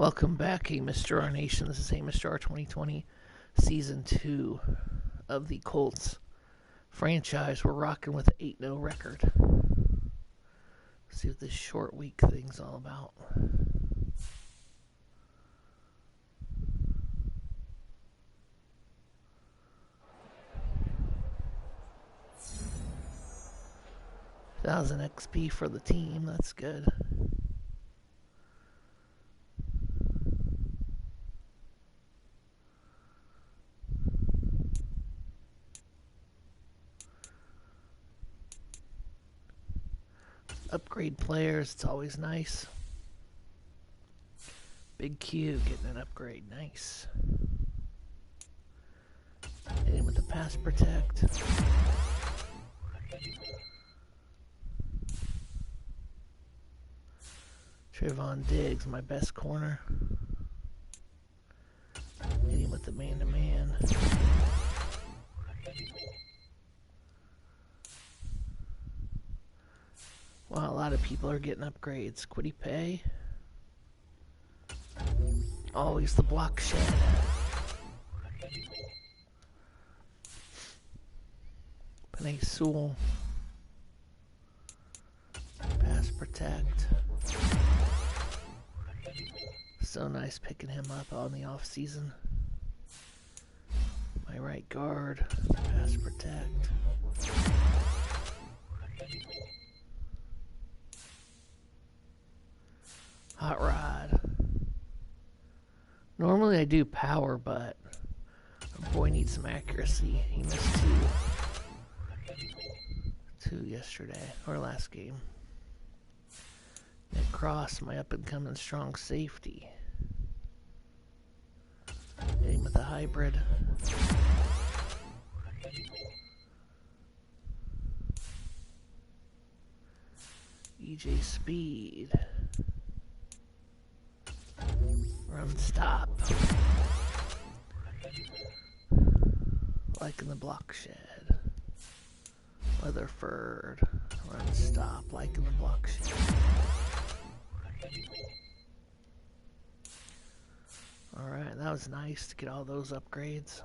Welcome back, Hey Mr. R Nation. This is Hey Mr. R 2020, Season 2 of the Colts franchise. We're rocking with an 8-0 record. See what this short week thing's all about. $1,000 XP for the team. That's good. Upgrade players, it's always nice. Big Q getting an upgrade, nice. Hit him with the pass protect. Trayvon Diggs, my best corner. Hit him with the man-to-man. Wow, a lot of people are getting upgrades. Quiddy Pay. Always the block shed. Panay Sewell. Pass protect. So nice picking him up on the off season. My right guard. Pass protect. Hot rod. Normally I do power, but our boy needs some accuracy. He missed two yesterday, or last game. Nick Cross, my up-and-coming strong safety. Hit him with a hybrid. EJ Speed. Run stop. Liking the block shed. Weatherford. Run stop. Liking the block shed. Alright, that was nice to get all those upgrades.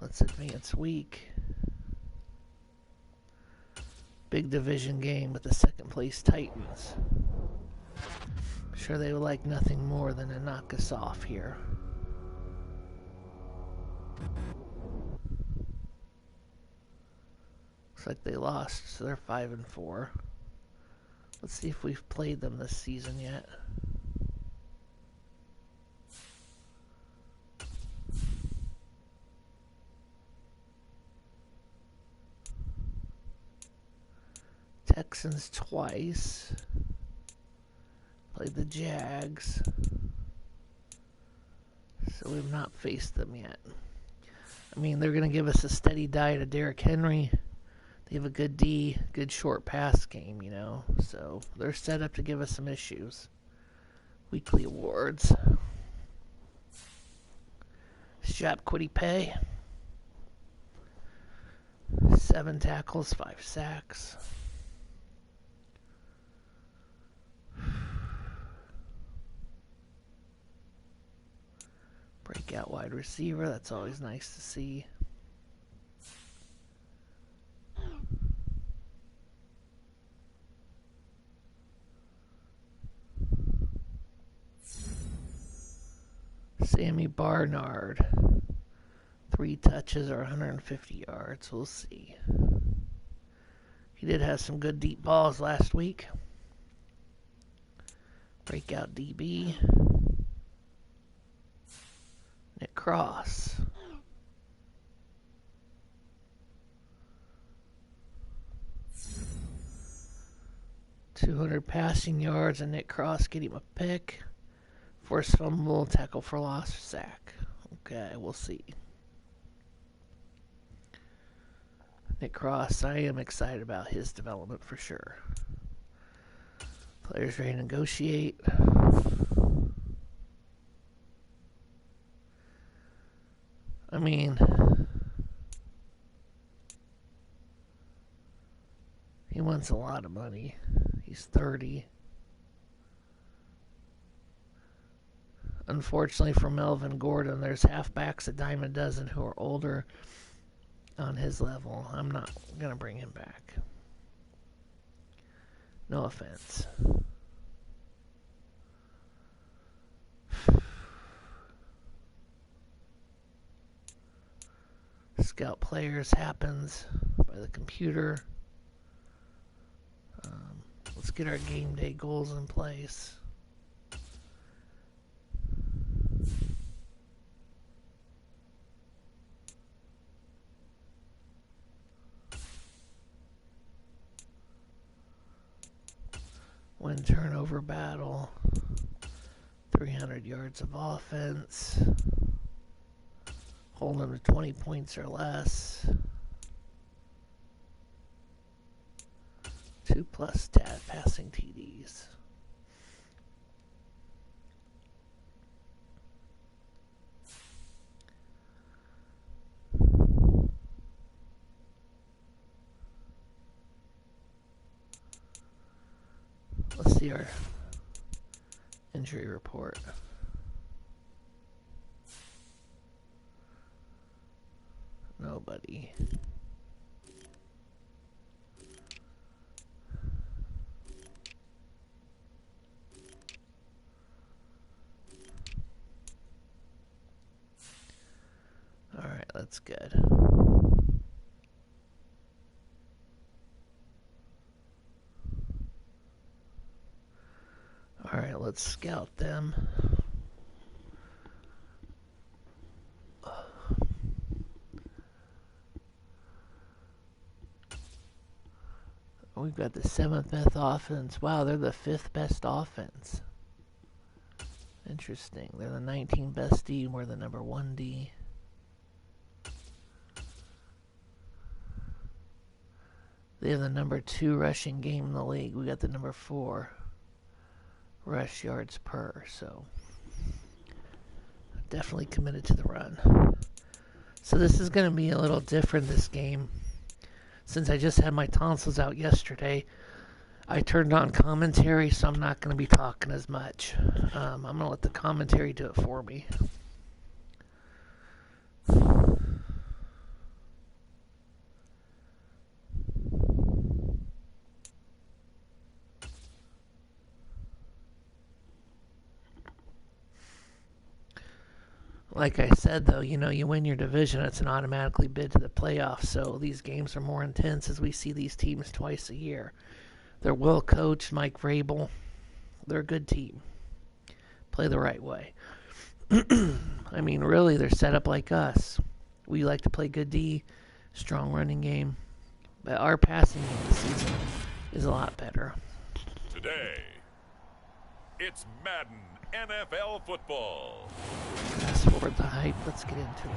Let's advance week. Big division game with the second place Titans. I'm sure they would like nothing more than to knock us off here. Looks like they lost, so they're 5-4. Let's see if we've played them this season yet. Texans twice. Played the Jags. So we've not faced them yet. I mean, they're going to give us a steady diet of Derrick Henry. They have a good D, good short pass game, you know. So they're set up to give us some issues. Weekly awards. Strap Quiddy Pay. 7 tackles, 5 sacks. Breakout wide receiver, that's always nice to see. Sammy Barnard. 3 touches or 150 yards, we'll see. He did have some good deep balls last week. Breakout DB. Nick Cross. .200 passing yards and Nick Cross get him a pick. Forced fumble, tackle for loss, sack. Okay, we'll see. Nick Cross, I am excited about his development for sure. Players ready to negotiate. I mean, He wants a lot of money. He's 30. Unfortunately for Melvin Gordon, there's halfbacks a dime a dozen who are older on his level. I'm not going to bring him back. No offense. Scout players happens by the computer. Let's get our game day goals in place. Win turnover battle. 300 yards of offense. Hold them to 20 points or less. 2+ stat passing TDs. Let's see our injury report. Nobody. All right, that's good. All right, let's scout them. We've got the 7th best offense. Wow, they're the 5th best offense. Interesting. They're the 19th best D, and we're the number 1 D. They have the number 2 rushing game in the league. We got the number 4 rush yards per, so definitely committed to the run. So this is going to be a little different this game. Since I just had my tonsils out yesterday, I turned on commentary, so I'm not going to be talking as much. I'm going to let the commentary do it for me. Like I said, though, you win your division, it's an automatically bid to the playoffs. So these games are more intense as we see these teams twice a year. They're well coached, Mike Vrabel. They're a good team. Play the right way. I mean, really, they're set up like us. We like to play good D, strong running game. But our passing game this season is a lot better. Today, it's Madden NFL football. Fast forward the hype. Let's get into it.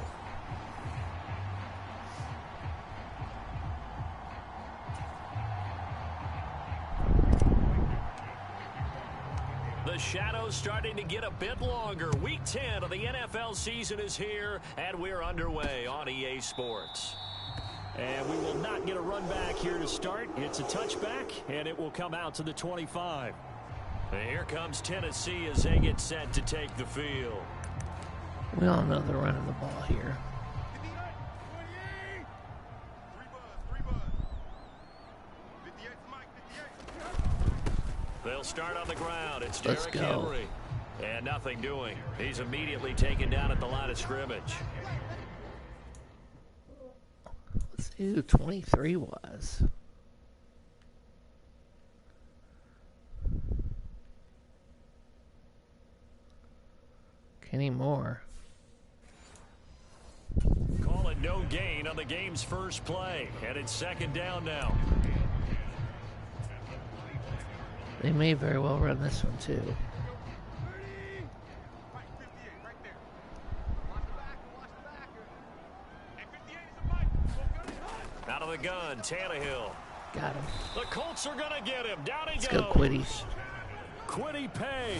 The shadow's starting to get a bit longer. Week 10 of the NFL season is here, and we're underway on EA Sports. And we will not get a run back here to start. It's a touchback, and it will come out to the 25. And here comes Tennessee as they get set to take the field. We all know they're running the ball here. They'll start on the ground. It's Let's Derrick go. Henry. And nothing doing. He's immediately taken down at the line of scrimmage. Let's see who 23 was. Kenny Moore. Call it no gain on the game's first play. And it's second down now. They may very well run this one too. Out of the gun, Tannehill. Got him. The Colts are going to get him. Down he Let's goes. go, Quiddy. Kwity Paye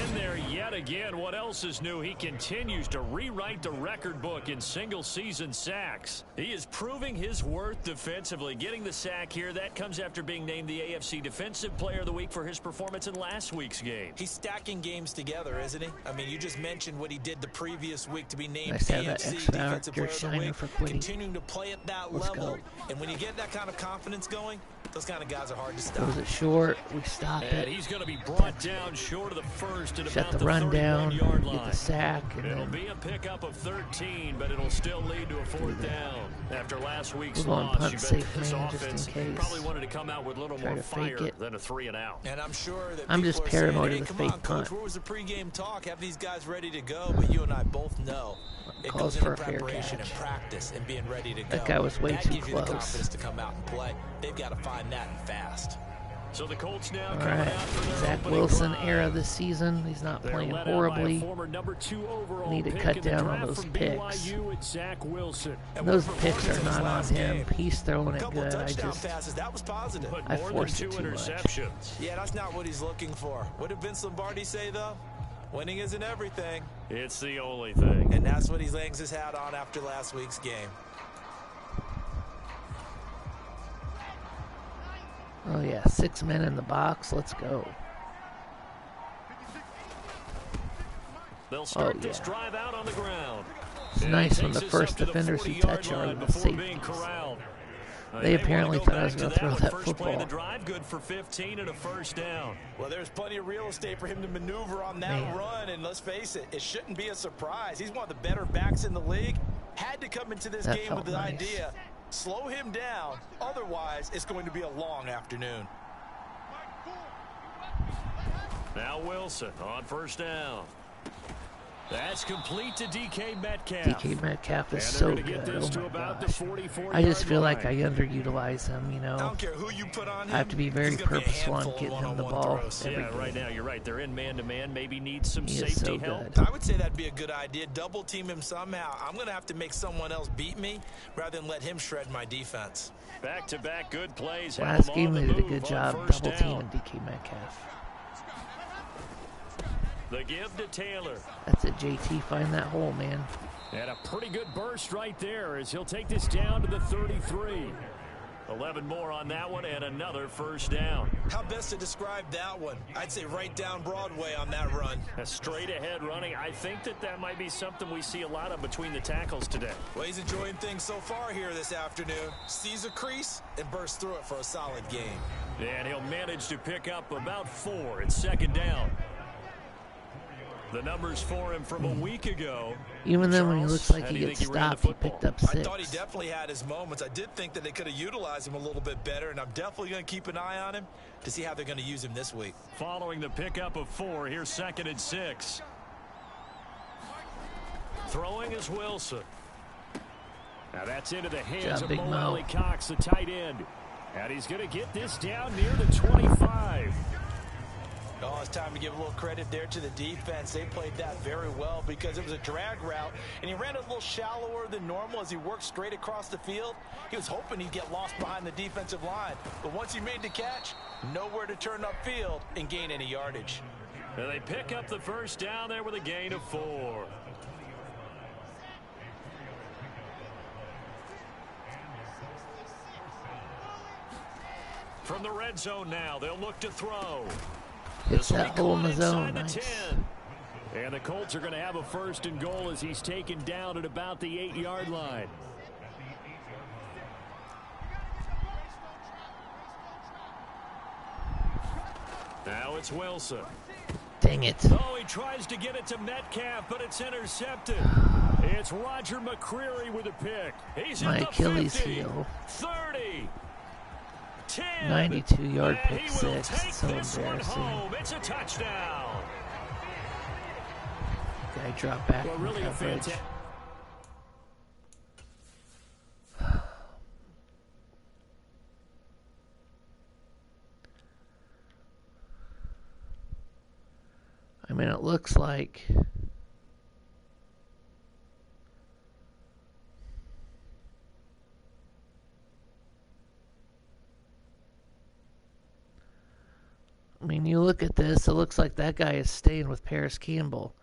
in there yet again. What else is new? He continues to rewrite the record book in single-season sacks. He is proving his worth defensively. Getting the sack here, that comes after being named the AFC Defensive Player of the Week for his performance in last week's game. He's stacking games together, isn't he? I mean, you just mentioned what he did the previous week to be named Nice to have that AFC X Defensive Player of the shiner Week. for Kwity. Continuing to play at that Let's level. go. And when you get that kind of confidence going, those kind of guys are hard to stop. Goes it short. We stop And it. he's going to be brought down short of the first at Shut about the run down. 31-yard Get line. the sack. And It'll then be a pickup of 13, but it'll still lead to a fourth down. After last week's We're going loss, punt you bet safe this man just in offense case. probably wanted to come out with a little Try more to fake fire it. than a 3-and-out. And I'm sure that I'm people just are saying, paranoid hey, of the come on, fake Coach, punt. where was the pregame talk? Have these guys ready to go? But you and I both know it Calls goes for into a fair preparation and catch. practice and being ready to go. That guy was way that too gives you the close. confidence to come out and play. They've got to find that and fast. So the Colts now all coming right, out for their Zach opening Wilson drive. era this season. He's not They're playing led out by a horribly. former number 2 overall Need to pick cut in the down on draft those from picks. BYU, it's Zach Wilson. And Those what picks performance are in his not on last him. game. He's throwing A it couple good. touchdown passes, that was positive. But I more than forced 2 it too much. interceptions. Yeah, that's not what he's looking for. What did Vince Lombardi say, though? Winning isn't everything. It's the only thing. And that's what he hangs his hat on after last week's game. Oh yeah, 6 men in the box. Let's go. They'll start Oh, this yeah. drive out on the ground. It's And nice it when the takes us first up to defenders who 40-yard touch are line the before being safeties. corralled. They apparently wanna thought go I was back gonna to throw one. that First play of the football. drive, good for 15 and a first down. Well, there's plenty of real estate for him to maneuver on that Man. run, and let's face it, it shouldn't be a surprise. He's one of the better backs in the league. Had to come into this That game felt with the nice. idea, slow him down, otherwise it's going to be a long afternoon. Now Wilson on first down. That's complete to DK Metcalf. DK Metcalf is And so they're going to get good. this Oh to my about the gosh. 44-yard I just feel like I line. underutilize him, you I know. don't care who you put on him. I have to be very he's gonna be a purposeful on handful of getting him the one-on-one ball. throws. Every Yeah, right game. now you're right. They're in man-to-man. Maybe need some He is safety so help. good. I would say that'd be a good idea. Double team him somehow. I'm going to have to make someone else beat me rather than let him shred my defense. Back-to-back good plays. have Last them game on they the did a move good on job first double down. teaming DK Metcalf. The give to Taylor. That's it, JT. Find that hole, man. And a pretty good burst right there as he'll take this down to the 33. 11 more on that one and another first down. How best to describe that one? I'd say right down Broadway on that run. A straight ahead running. I think that might be something we see a lot of between the tackles today. Well, he's enjoying things so far here this afternoon. Sees a crease and bursts through it for a solid game. And he'll manage to pick up about 4 at second down. The numbers for him from a week ago. Even then, when he Charles, looks like how he do you gets think he ran the stopped, he football? picked up I 6. thought he definitely had his moments. I did think that they could have utilized him a little bit better, and I'm definitely going to keep an eye on him to see how they're going to use him this week. Following the pickup of 4, here's 2nd and 6. Throwing is Wilson. Now that's into the hands of Big Mo Mo. Alley Cox, the tight end. And he's going to get this down near the 25. Oh, it's time to give a little credit there to the defense. They played that very well because it was a drag route, and he ran a little shallower than normal as he worked straight across the field. He was hoping he'd get lost behind the defensive line, but once he made the catch, nowhere to turn upfield and gain any yardage. And they pick up the first down there with a gain of 4. From the red zone now, they'll look to throw. Hits This will that be hole in the caught zone. inside the Nice. 10. And the Colts are going to have a 1st and goal as he's taken down at about the 8-yard line. Now it's Wilson. Dang it. Oh, he tries to get it to Metcalf, but it's intercepted. It's Roger McCreary with a pick. He's My at the Achilles 50, heel. 30, 10. 92-yard and pick he will six. take So this one embarrassing. home. It's a touchdown. Guy dropped back Well, in really a coverage. fantastic. I mean, it looks like I mean, you look at this, it looks like that guy is staying with Paris Campbell,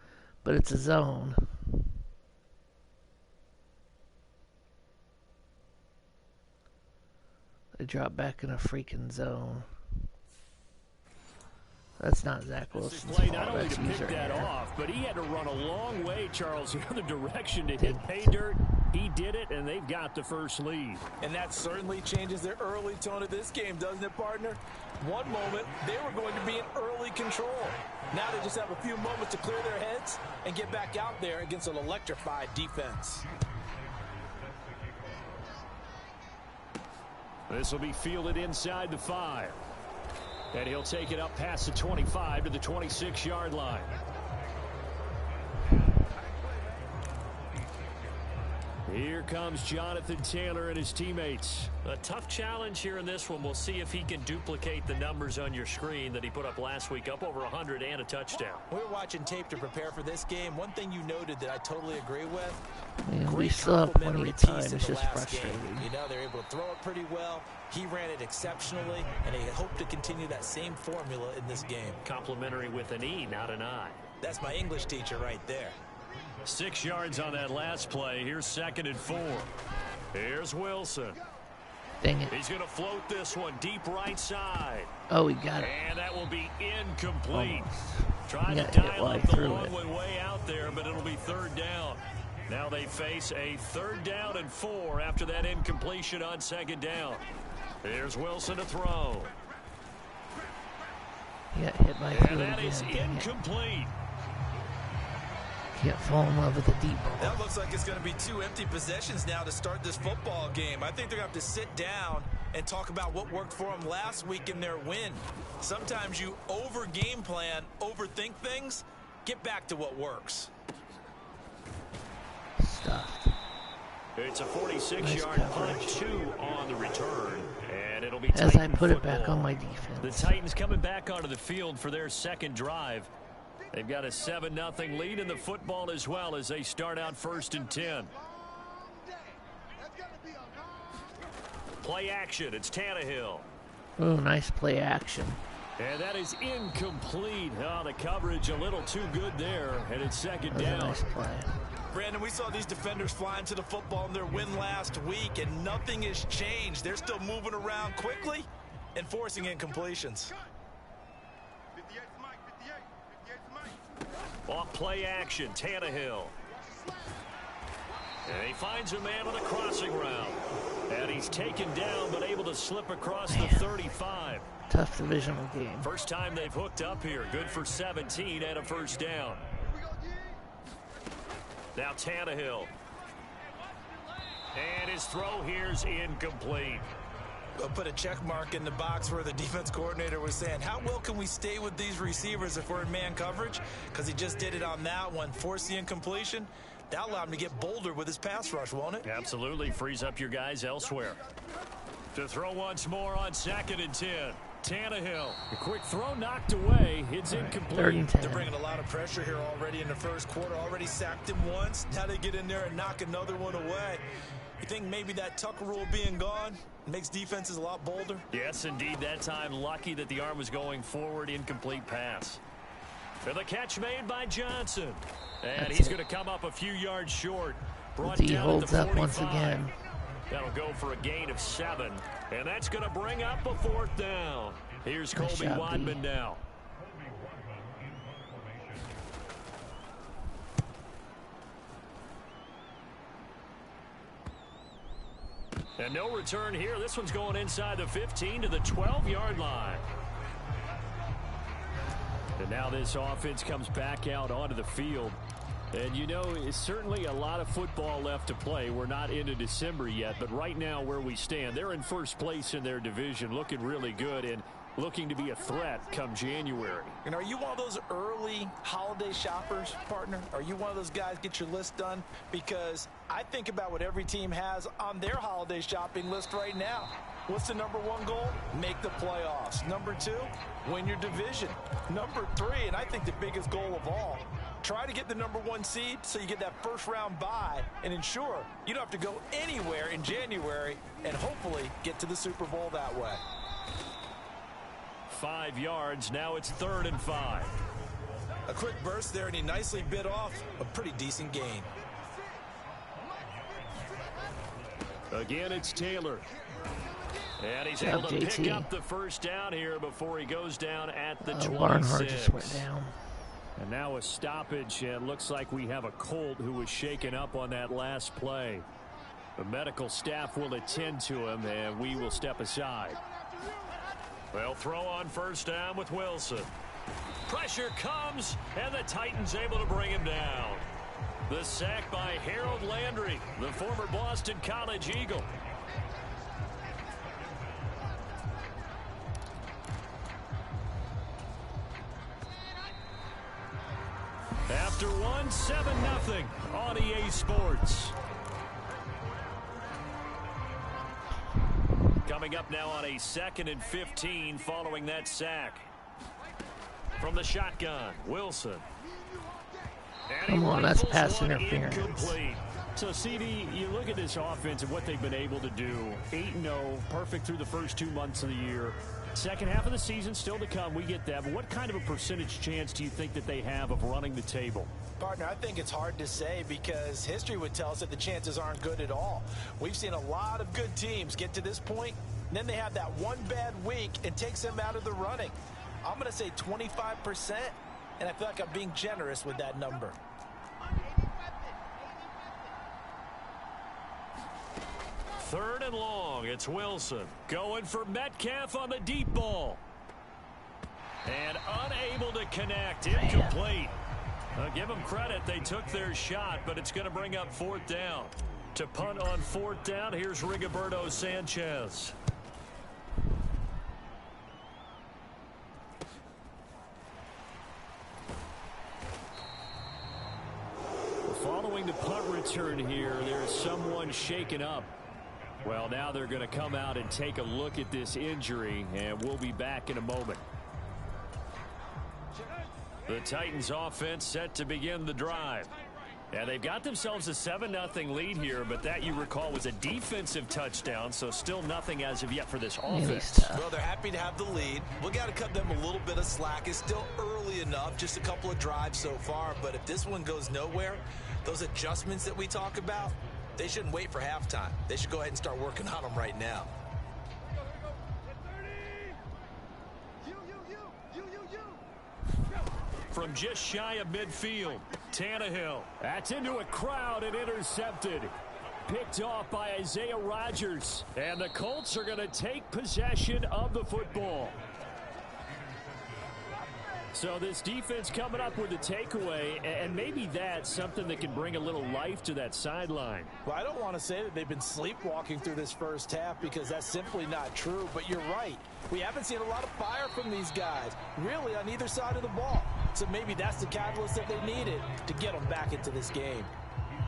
but it's a zone. They drop back in a freaking zone. That's not Zach Wilson's fault. Not only That's to pick user that error. off, but he had to run a long way, Charles, the other direction to hit pay dirt. He did it, and they've got the first lead. And that certainly changes the early tone of this game, doesn't it, partner? One moment, they were going to be in early control. Now they just have a few moments to clear their heads and get back out there against an electrified defense. This will be fielded inside the 5. And he'll take it up past the 25 to the 26-yard line. Here comes Jonathan Taylor and his teammates. A tough challenge here in this one. We'll see if he can duplicate the numbers on your screen that he put up last week, up over 100 and a touchdown. We were watching tape to prepare for this game. One thing you noted that I totally agree with, Man, we still have plenty of time. It's just frustrating. You know, they're able to throw it pretty well. He ran it exceptionally, and they hope to continue that same formula in this game. Complimentary with an E, not an I. That's my English teacher right there. 6 yards on that last play. Here's 2nd and 4. Here's Wilson. Dang it. He's going to float this one deep right side. Oh, he got it. And that will be incomplete. Almost. Trying He to got hit dial while up he the threw long it. way out there, but it'll be 3rd down. Now they face a 3rd down and 4 after that incompletion on 2nd down. Here's Wilson to throw. He got hit by And that again. is Dang it. incomplete. Can't fall in love with the deep ball. That looks like it's going to be 2 empty possessions now to start this football game. I think they're going to have to sit down and talk about what worked for them last week in their win. Sometimes you over-game plan, overthink things, get back to what works. Stuffed. It's a 46-yard Nice punt, coverage. 2 on the return, and it'll be As I Titan put it football. back on my The defense. Titans coming back onto the field for their second drive. They've got a 7-0 lead in the football as well as they start out 1st and 10. Play action. It's Tannehill. Ooh, nice play action. And that is incomplete. Oh, the coverage a little too good there, and it's 2nd That was a down. nice play. Brandon, we saw these defenders flying to the football in their win last week, and nothing has changed. They're still moving around quickly and forcing incompletions. Off play action, Tannehill. And he finds a man on the crossing route. And he's taken down, but able to slip across the 35. Tough divisional game. First time they've hooked up here. Good for 17 and a 1st down. Now Tannehill. And his throw here's incomplete. I'll put a check mark in the box where the defense coordinator was saying, how well can we stay with these receivers if we're in man coverage? Because he just did it on that one, forced the incompletion. That allowed him to get bolder with his pass rush, won't it? Absolutely. Frees up your guys elsewhere. To throw once more on 2nd and 10. Tannehill. A quick throw knocked away. It's incomplete. 3rd and 10. They're bringing a lot of pressure here already in the first quarter. Already sacked him once. Now they get in there and knock another one away. You think maybe that Tucker rule being gone makes defenses a lot bolder? Yes, indeed. That time, lucky that the arm was going forward. Incomplete pass. For the catch made by Johnson. And That's he's it. going to come up a few yards short. Brought D down holds at the up 45. once again. That'll go for a gain of 7. And that's going to bring up a 4th down. Here's Nice Colby job, Wadman D. now. And no return here. This one's going inside the 15 to the 12-yard line. And now this offense comes back out onto the field. And, you know, it's certainly a lot of football left to play. We're not into December yet, but right now where we stand, they're in first place in their division, looking really good and looking to be a threat come January. And are you one of those early holiday shoppers, partner? Are you one of those guys get your list done? Because I think about what every team has on their holiday shopping list right now. What's the #1 goal? Make the playoffs. #2, win your division. #3, and I think the biggest goal of all, try to get the #1 seed so you get that first-round bye and ensure you don't have to go anywhere in January and hopefully get to the Super Bowl that way. 5 yards. Now it's 3rd and 5. A quick burst there, and he nicely bit off a pretty decent gain. Again, it's Taylor. And he's able to pick up the first down here before he goes down at the 26. Barnhart just went down. And now a stoppage, and looks like we have a Colt who was shaken up on that last play. The medical staff will attend to him, and we will step aside. They'll throw on first down with Wilson. Pressure comes, and the Titans able to bring him down. The sack by Harold Landry, the former Boston College Eagle. After one, 7-0 on EA Sports. Coming up now on a 2nd and 15 following that sack. From the shotgun, Wilson. Come on, that's pass interference. Incomplete. So, CD, you look at this offense and what they've been able to do. 8-0, perfect through the first 2 months of the year. Second half of the season still to come. We get that. But what kind of a percentage chance do you think that they have of running the table? Partner, I think it's hard to say because history would tell us that the chances aren't good at all. We've seen a lot of good teams get to this point, and then they have that one bad week and takes them out of the running. I'm going to say 25%, and I feel like I'm being generous with that number. Third and long, it's Wilson. Going for Metcalf on the deep ball. And unable to connect, incomplete. Give them credit, they took their shot, but it's going to bring up 4th down. To punt on 4th down, here's Rigoberto Sanchez. Following the punt return here, there's someone shaken up. Well, now they're going to come out and take a look at this injury, and we'll be back in a moment. The Titans offense set to begin the drive. Yeah, they've got themselves a 7-0 lead here, but that, you recall, was a defensive touchdown, so still nothing as of yet for this offense. Well, they're happy to have the lead. We got to cut them a little bit of slack. It's still early enough, just a couple of drives so far, but if this one goes nowhere, those adjustments that we talk about, they shouldn't wait for halftime. They should go ahead and start working on them right now. From just shy of midfield, Tannehill. That's into a crowd and intercepted. Picked off by Isaiah Rodgers. And the Colts are going to take possession of the football. So this defense coming up with a takeaway, and maybe that's something that can bring a little life to that sideline. Well, I don't want to say that they've been sleepwalking through this first half because that's simply not true, but you're right. We haven't seen a lot of fire from these guys, really, on either side of the ball. So maybe that's the catalyst that they needed to get them back into this game.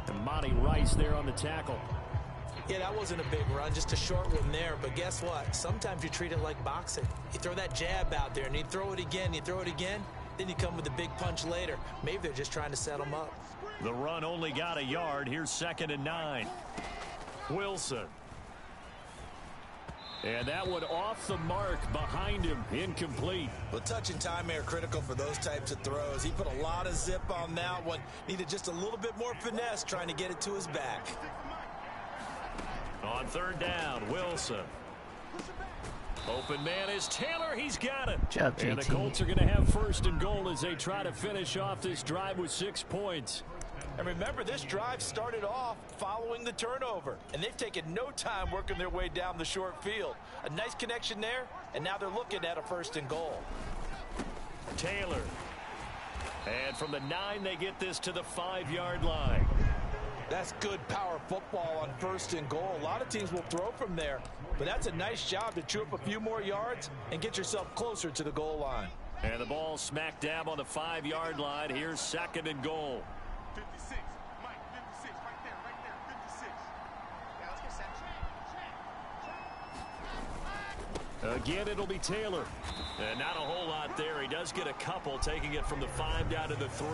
And Monty Rice there on the tackle. Yeah, that wasn't a big run, just a short one there. But guess what? Sometimes you treat it like boxing. You throw that jab out there, and you throw it again, then you come with a big punch later. Maybe they're just trying to set them up. The run only got a yard. Here's 2nd and 9. Wilson. And that one off the mark behind him, incomplete. Well, touch and time are critical for those types of throws. He put a lot of zip on that one. Needed just a little bit more finesse trying to get it to his back. On 3rd down, Wilson. Open man is Taylor. He's got it. Job, and the Colts are going to have 1st and goal as they try to finish off this drive with 6 points. And remember, this drive started off following the turnover, and they've taken no time working their way down the short field. A nice connection there, and now they're looking at a 1st and goal. Taylor. And from the 9, they get this to the 5-yard line. That's good power football on 1st and goal. A lot of teams will throw from there, but that's a nice job to chew up a few more yards and get yourself closer to the goal line. And the ball smack dab on the 5-yard line. Here's 2nd and goal. 56, Mike, 56, right there, 56. Yeah, let's get set. Again, it'll be Taylor. And not a whole lot there. He does get a couple, taking it from the 5 down to the 3.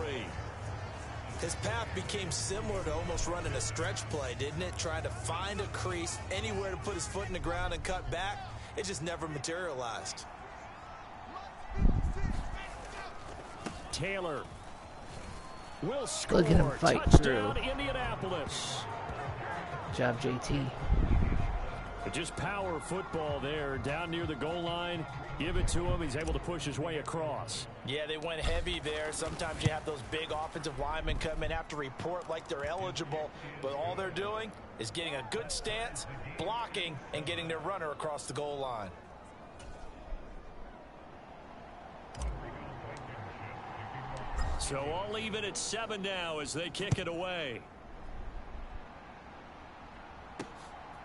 His path became similar to almost running a stretch play, didn't it? Trying to find a crease, anywhere to put his foot in the ground and cut back. It just never materialized. Taylor will score. Look at him fight Touchdown, through. will score. Look at him fight Touchdown, through. Indianapolis. Good job, JT. But just power football there down near the goal line. Give it to him. He's able to push his way across. Yeah, they went heavy there. Sometimes you have those big offensive linemen come in, have to report like they're eligible, but all they're doing is getting a good stance, blocking, and getting their runner across the goal line. So all even at 7 now as they kick it away.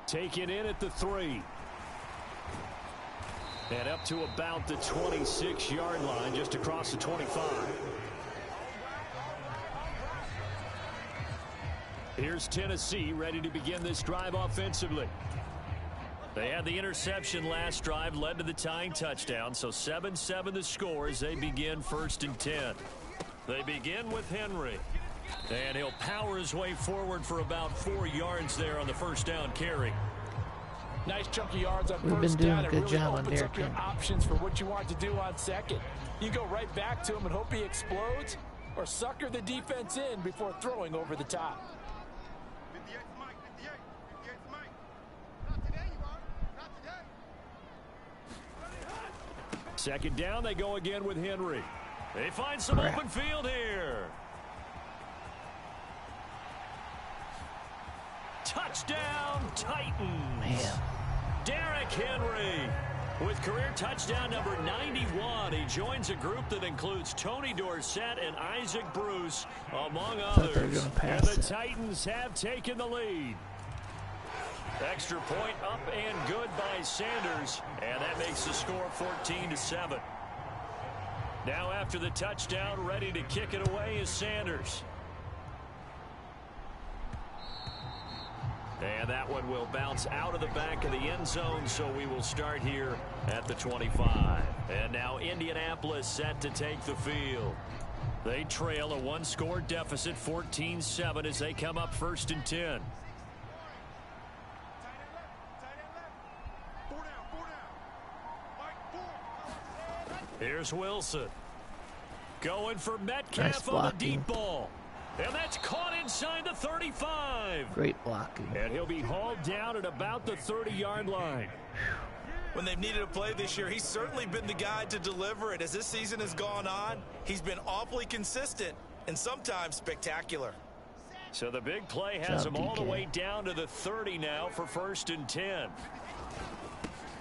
Take it in at the 3. And up to about the 26-yard line, just across the 25. Here's Tennessee ready to begin this drive offensively. They had the interception last drive, led to the tying touchdown, so 7-7 the score as they begin 1st and 10. They begin with Henry. And he'll power his way forward for about 4 yards there on the first down carry. Nice chunky yards on We've first been doing down. a It good really job on opens Derrick up your Henry. options for what you want to do on second. You go right back to him and hope he explodes, or sucker the defense in before throwing over the top. 58's Mike, 58. 58's Mike. Not today, you are. Not today. Second down, they go again with Henry. They find some open field here. Touchdown, Titans. Man. Derrick Henry with career touchdown number 91. He joins a group that includes Tony Dorsett and Isaac Bruce, among Thought they were others. gonna pass And the it. Titans have taken the lead. Extra point up and good by Sanders, and that makes the score 14-7. Now after the touchdown, ready to kick it away is Sanders. And that one will bounce out of the back of the end zone, so we will start here at the 25. And now Indianapolis set to take the field. They trail a 1-score deficit, 14-7, as they come up 1st and 10. Tight end left. 4 down. Mike, 4. Here's Wilson. Going for Nice Metcalf on the blocking. deep ball. And that's caught inside the 35. Great blocking. And he'll be hauled down at about the 30-yard line. When they've needed a play this year, he's certainly been the guy to deliver it. As this season has gone on, he's been awfully consistent and sometimes spectacular. So the big play has Good him job, all the DK. way down to the 30 now for 1st and 10.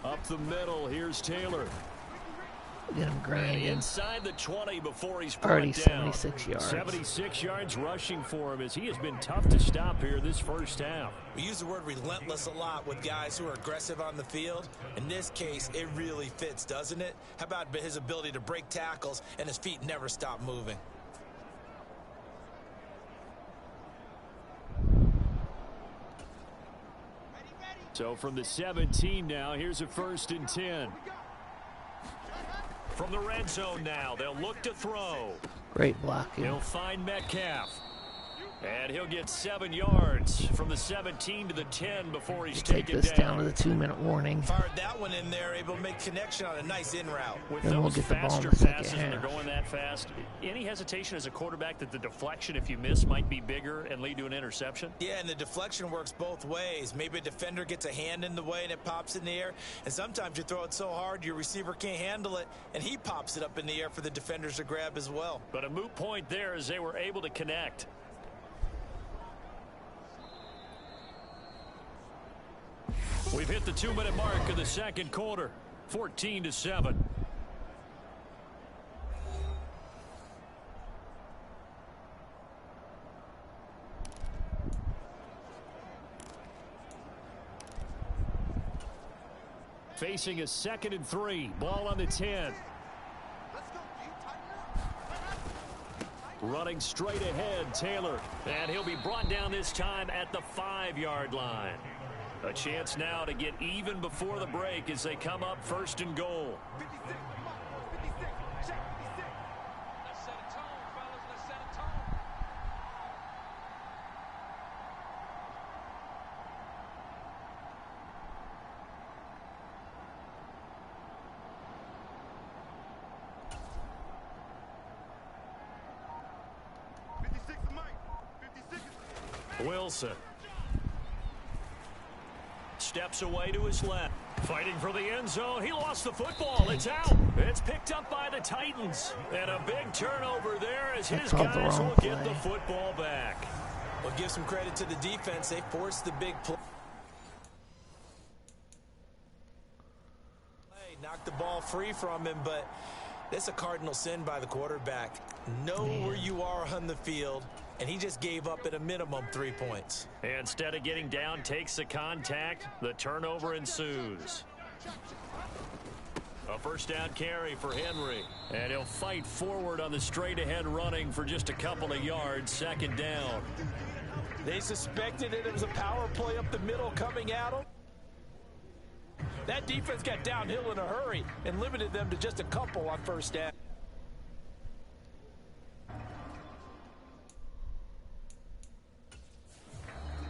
Up the middle, here's Taylor. Look at him grinding. Inside the 20 before he's Already brought down. 76 yards. 76 yards rushing for him as he has been tough to stop here this first half. We use the word relentless a lot with guys who are aggressive on the field. In this case, it really fits, doesn't it? How about his ability to break tackles and his feet never stop moving? So from the 17 now, here's a 1st and 10. From the red zone now, they'll look to throw. Great blocking. He'll find Metcalf. And he'll get 7 yards from the 17 to the 10 before he's Take taken this down. down to the 2-minute warning. Fired that one in there, able to make connection on a nice in route. With Then we'll those get the ball in faster the second passes and they're half. going that fast, any hesitation as a quarterback that the deflection, if you miss, might be bigger and lead to an interception? Yeah, and the deflection works both ways. Maybe a defender gets a hand in the way and it pops in the air. And sometimes you throw it so hard your receiver can't handle it, and he pops it up in the air for the defenders to grab as well. But a moot point there as they were able to connect. We've hit the 2-minute mark of the second quarter, 14-7. Facing a 2nd and 3, ball on the 10. Let's go, G. Tighten up. Running straight ahead, Taylor. And he'll be brought down this time at the 5-yard line. A chance now to get even before the break as they come up 1st and goal. 56. Come on. 56. Check 56. Let's set a tone, fellas. Let's set a tone. Wilson. Steps away to his left. Fighting for the end zone. He lost the football. It's out. It's picked up by the Titans. And a big turnover there as his guys will get the football back. Well, give some credit to the defense. They forced the big play. Knocked the ball free from him, but that's a cardinal sin by the quarterback. Know where you are on the field, and he just gave up at a minimum 3 points. Instead of getting down, takes the contact. The turnover ensues. A first down carry for Henry. And he'll fight forward on the straight-ahead running for just a couple of yards. Second down. They suspected it was a power play up the middle coming at him. That defense got downhill in a hurry and limited them to just a couple on first down.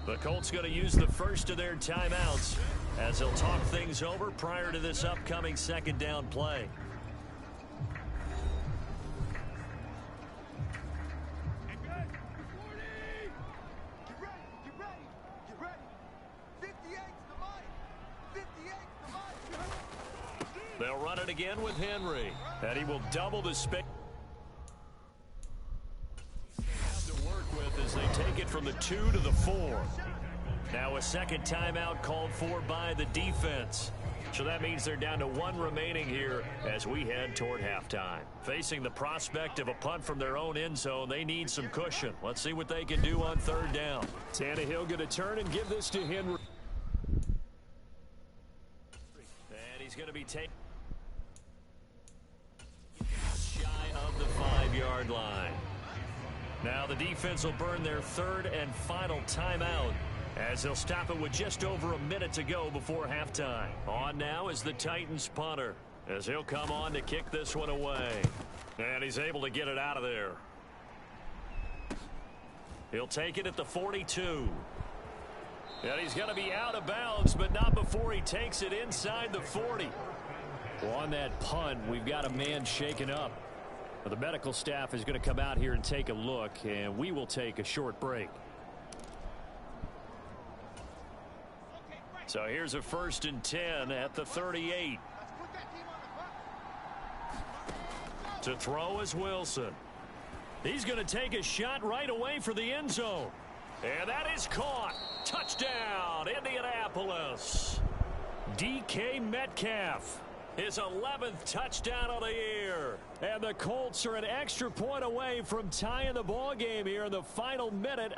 The Colts going to use the first of their timeouts as they'll talk things over prior to this upcoming second down play. They'll run it again with Henry, and he will double the space. To work with as they take it from the 2 to the 4. Now a second timeout called for by the defense. So that means they're down to 1 remaining here as we head toward halftime. Facing the prospect of a punt from their own end zone, they need some cushion. Let's see what they can do on third down. Tannehill going to turn and give this to Henry. And he's going to be taken shy of the 5-yard line. Now the defense will burn their third and final timeout as they'll stop it with just over a minute to go before halftime. On now is the Titans punter as he'll come on to kick this one away. And he's able to get it out of there. He'll take it at the 42. And he's going to be out of bounds, but not before he takes it inside the 40. Well, on that punt, we've got a man shaken up. The medical staff is going to come out here and take a look, and we will take a short break. So here's a 1st and 10 at the 38. To throw is Wilson. He's going to take a shot right away for the end zone. And that is caught. Touchdown, Indianapolis. DK Metcalf. His 11th touchdown of the year. And the Colts are an extra point away from tying the ball game here in the final minute.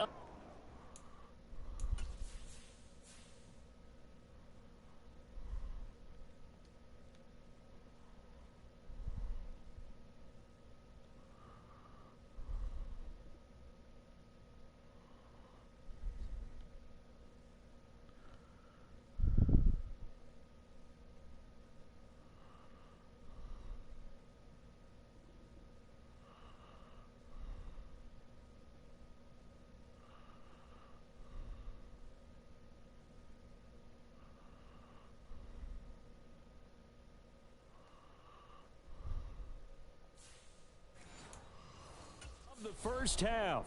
The first half.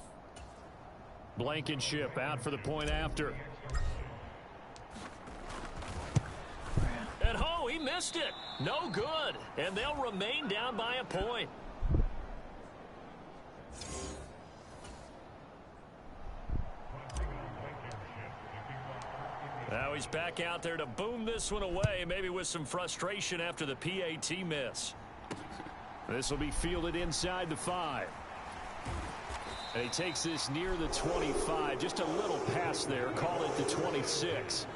Blankenship out for the point after. And oh, he missed it. No good. And they'll remain down by a point. Now he's back out there to boom this one away, maybe with some frustration after the PAT miss. This will be fielded inside the 5. And he takes this near the 25. Just a little pass there. Call it the 26.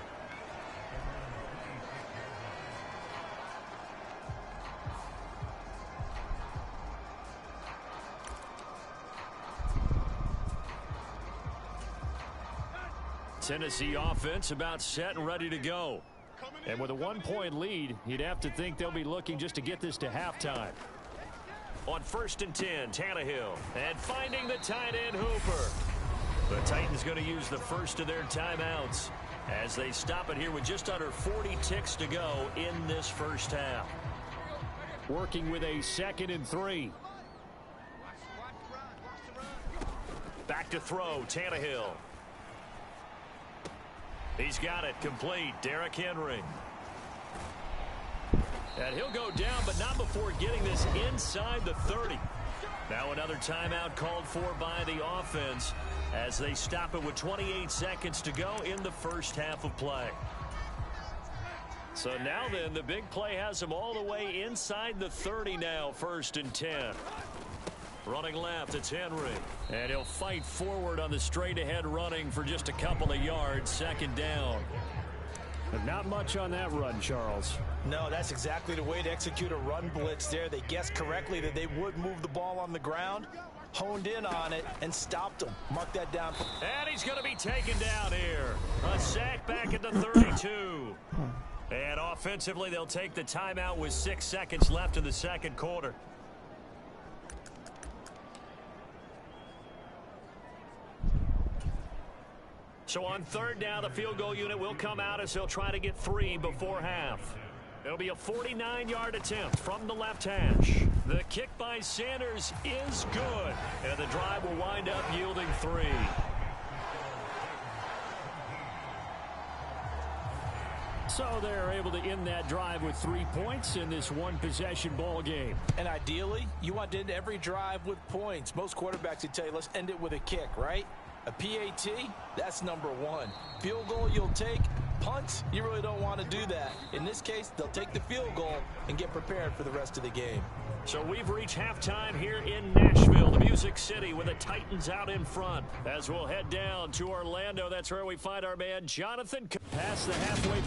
Tennessee offense about set and ready to go. And with a 1-point lead, you'd have to think they'll be looking just to get this to halftime. On 1st and 10, Tannehill. And finding the tight end, Hooper. The Titans going to use the first of their timeouts as they stop it here with just under 40 ticks to go in this first half. Working with a 2nd and 3. Back to throw, Tannehill. He's got it complete. Derrick Henry. And he'll go down, but not before getting this inside the 30. Now another timeout called for by the offense as they stop it with 28 seconds to go in the first half of play. So now then, the big play has him all the way inside the 30 now, 1st and 10. Running left, it's Henry. And he'll fight forward on the straight-ahead running for just a couple of yards, 2nd down. But not much on that run, Charles. No, that's exactly the way to execute a run blitz there. They guessed correctly that they would move the ball on the ground, honed in on it, and stopped them. Mark that down. And he's going to be taken down here. A sack back at the 32. And offensively, they'll take the timeout with 6 seconds left in the 2nd quarter. So on 3rd down, the field goal unit will come out as they'll try to get 3 before half. It'll be a 49-yard attempt from the left hash. The kick by Sanders is good. And the drive will wind up yielding 3. So they're able to end that drive with 3 points in this one-possession ball game. And ideally, you want to end every drive with points. Most quarterbacks would tell you, let's end it with a kick, right? A PAT, that's number 1. Field goal you'll take. Punts, you really don't want to do that. In this case, they'll take the field goal and get prepared for the rest of the game. So we've reached halftime here in Nashville, the Music City, with the Titans out in front. As we'll head down to Orlando, that's where we find our man Jonathan past the halfway.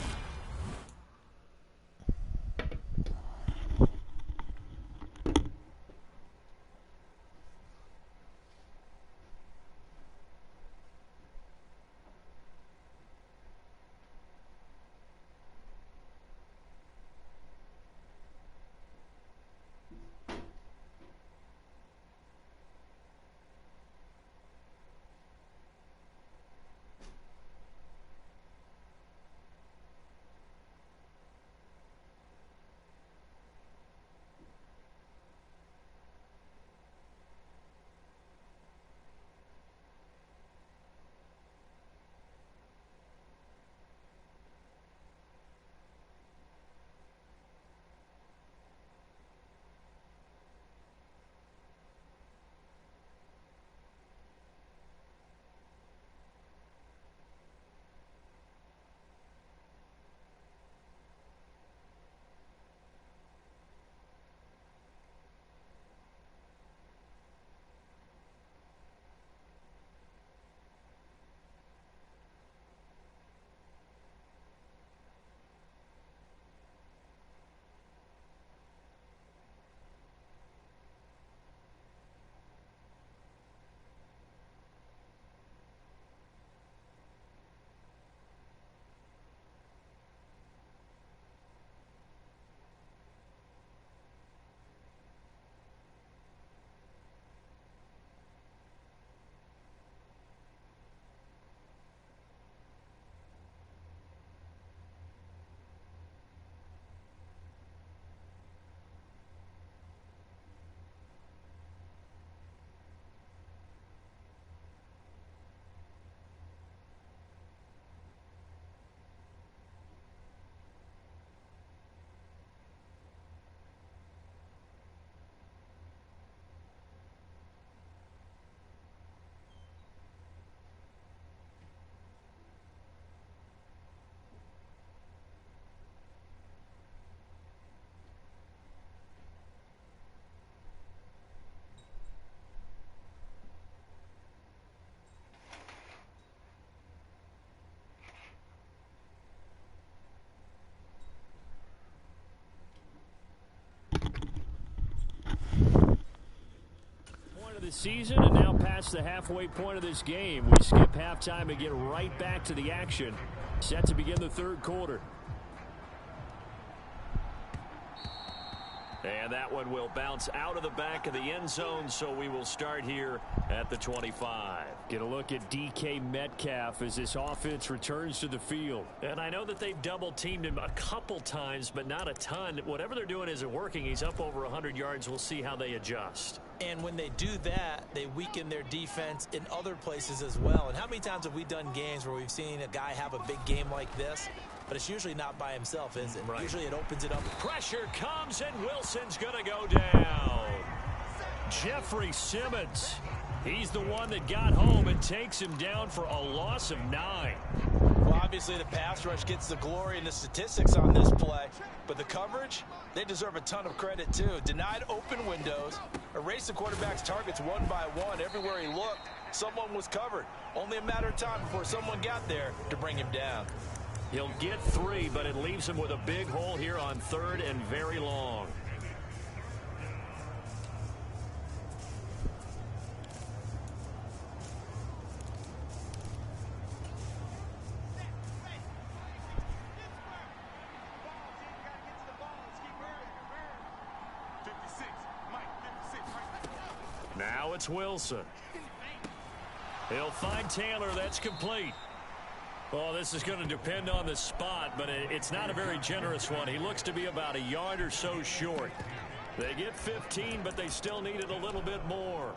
The season and now past the halfway point of this game. We skip halftime and get right back to the action. Set to begin the 3rd quarter. And that one will bounce out of the back of the end zone, so we will start here at the 25. Get a look at DK Metcalf as this offense returns to the field. And I know that they've double-teamed him a couple times, but not a ton. Whatever they're doing isn't working. He's up over 100 yards. We'll see how they adjust. And when they do that, they weaken their defense in other places as well. And how many times have we done games where we've seen a guy have a big game like this? But it's usually not by himself, is it? Right. Usually it opens it up. Pressure comes, and Wilson's going to go down. Jeffrey Simmons. He's the one that got home and takes him down for a loss of 9. Well, obviously the pass rush gets the glory and the statistics on this play. But the coverage, they deserve a ton of credit, too. Denied open windows, erased the quarterback's targets one by one. Everywhere he looked, someone was covered. Only a matter of time before someone got there to bring him down. He'll get 3, but it leaves him with a big hole here on 3rd and very long. Now it's Wilson. He'll find Taylor. That's complete. Well, this is going to depend on the spot, but it's not a very generous one. He looks to be about a yard or so short. They get 15, but they still need it a little bit more.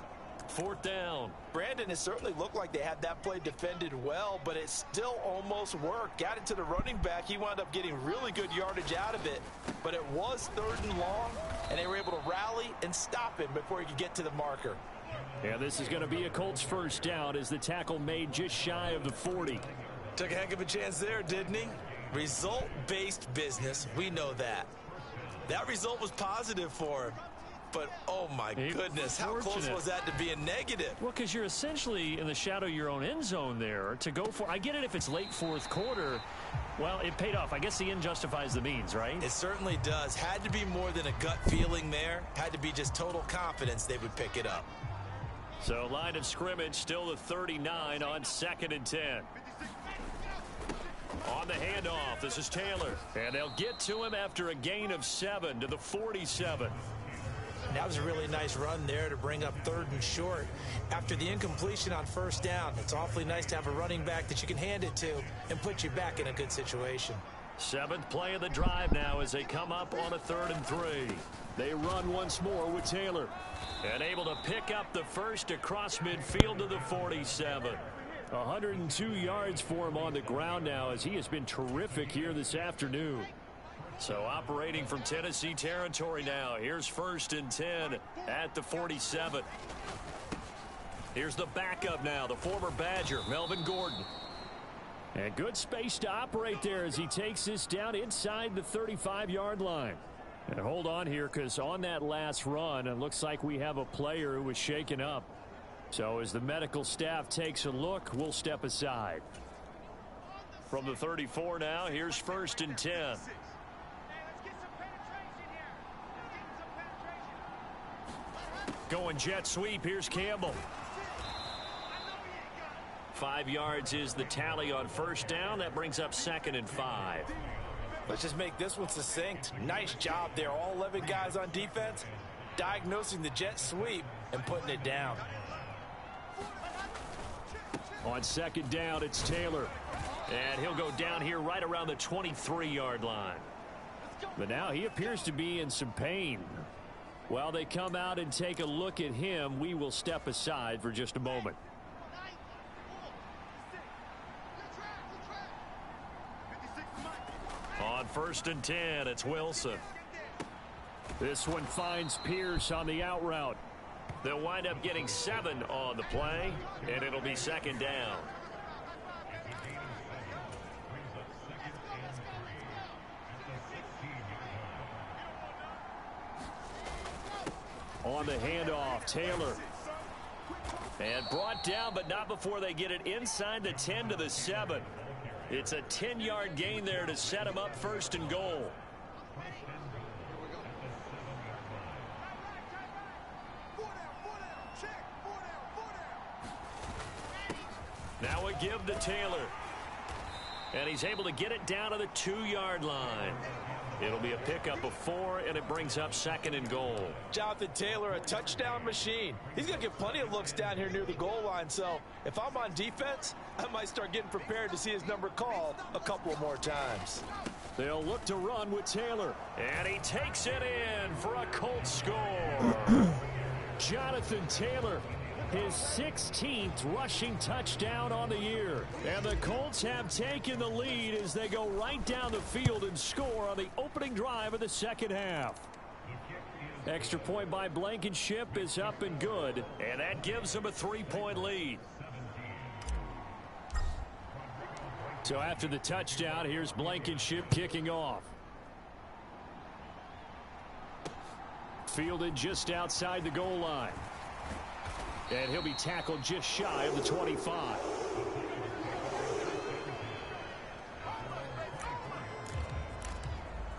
4th down. Brandon, it certainly looked like they had that play defended well, but it still almost worked. Got it to the running back. He wound up getting really good yardage out of it, but it was 3rd and long, and they were able to rally and stop him before he could get to the marker. Yeah, this is going to be a Colts first down as the tackle made just shy of the 40. Took a heck of a chance there, didn't he? Result-based business, we know that. That result was positive for him. But, oh, my goodness, how close was that to being negative? Well, because you're essentially in the shadow of your own end zone there to go for. I get it if it's late 4th quarter. Well, it paid off. I guess the end justifies the means, right? It certainly does. Had to be more than a gut feeling there. Had to be just total confidence they would pick it up. So line of scrimmage still the 39 on 2nd and 10. On the handoff, this is Taylor. And they'll get to him after a gain of 7 to the 47. That was a really nice run there to bring up 3rd and short. After the incompletion on 1st down, it's awfully nice to have a running back that you can hand it to and put you back in a good situation. 7th play of the drive now as they come up on a 3rd and 3. They run once more with Taylor. And able to pick up the first across midfield to the 47. 102 yards for him on the ground now as he has been terrific here this afternoon. So operating from Tennessee territory now. Here's 1st and 10 at the 47. Here's the backup now, the former Badger, Melvin Gordon. And good space to operate there as he takes this down inside the 35-yard line. And hold on here because on that last run, it looks like we have a player who was shaken up. So as the medical staff takes a look, we'll step aside. From the 34 now, here's 1st and 10. Going jet sweep, here's Campbell. 5 yards is the tally on 1st down. That brings up 2nd and 5. Let's just make this one succinct. Nice job there. All 11 guys on defense diagnosing the jet sweep and putting it down. On 2nd down, it's Taylor. And he'll go down here right around the 23-yard line. But now he appears to be in some pain. While they come out and take a look at him, we will step aside for just a moment. On 1st and 10, it's Wilson. This one finds Pierce on the out route. They'll wind up getting 7 on the play, and it'll be 2nd down. On the handoff, Taylor. And brought down, but not before they get it inside the 10 to the 7. It's a 10-yard gain there to set them up 1st and goal. Now a give to Taylor. And he's able to get it down to the 2-yard line. It'll be a pickup of 4, and it brings up 2nd and goal. Jonathan Taylor, a touchdown machine. He's going to get plenty of looks down here near the goal line. So if I'm on defense, I might start getting prepared to see his number called a couple more times. They'll look to run with Taylor. And he takes it in for a Colts score. Jonathan Taylor, his 16th rushing touchdown on the year. And the Colts have taken the lead as they go right down the field and score on the opening drive of the second half. Extra point by Blankenship is up and good. And that gives them a 3-point lead. So after the touchdown, here's Blankenship kicking off. Fielded just outside the goal line. And he'll be tackled just shy of the 25.